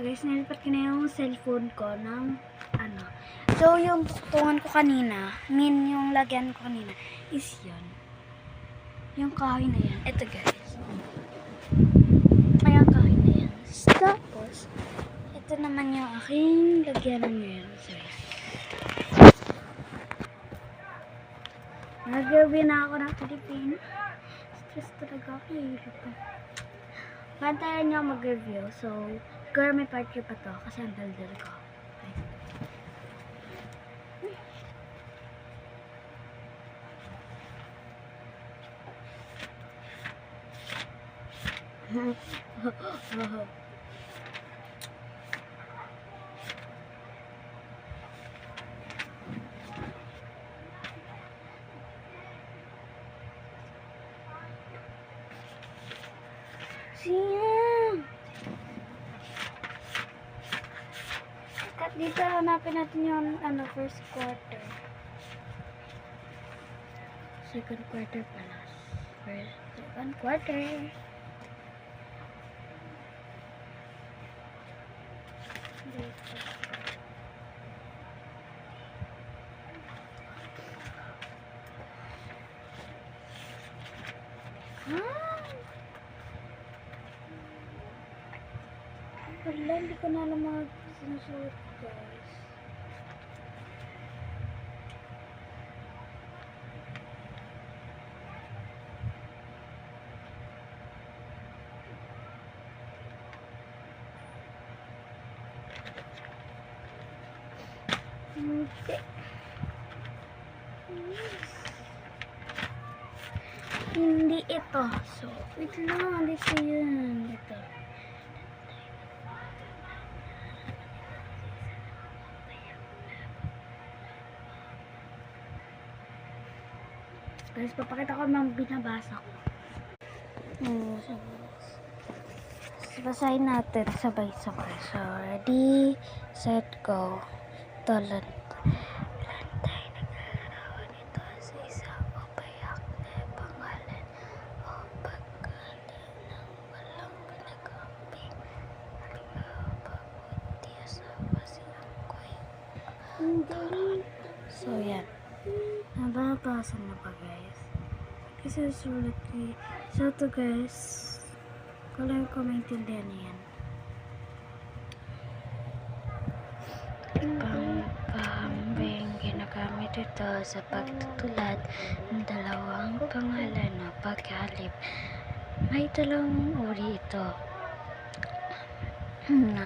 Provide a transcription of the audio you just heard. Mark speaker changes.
Speaker 1: Guys, nilipat ko na yung cellphone ko ng ano. So, yung tuktungan ko kanina, yung lagyan ko kanina, is yun. Yung kahoy na yan. Ito guys. Ay, yung kahoy na yan. Tapos, ito naman yung aking lagyan ngayon. So, yan. Nag-review na ako ng Pilipino. Stress talaga ako. Hirap pa. Bantayan nyo mag-review. So, girl, may part 3 pa to. Kasi ang daldal ko. Siyang! Kat dito, hanapin natin yung first quarter. Second quarter pala. Second quarter. Dito. Wala, hindi ko na alam mga sinusuot, guys. Hindi. Hindi ito. So, wait lang. Dito yun. Dito. Guys, papakita ko mga binabasa ko. Basahin natin sabay-sabay. So, ready, set, go. Tayo naglalarawan ito sa isang payak na pangalan o pagkalan ng walang pinag-amping. Pagbuti sa pasiangkoy. So, yan. Nababasa na ba, guys? Kasi sulat ko. So, ito, guys. Kung ko maintindihan yan. Pangkambing ginagamit ito sa pagtutulad ng dalawang pangalan o pagkalip. May dalawang uri ito na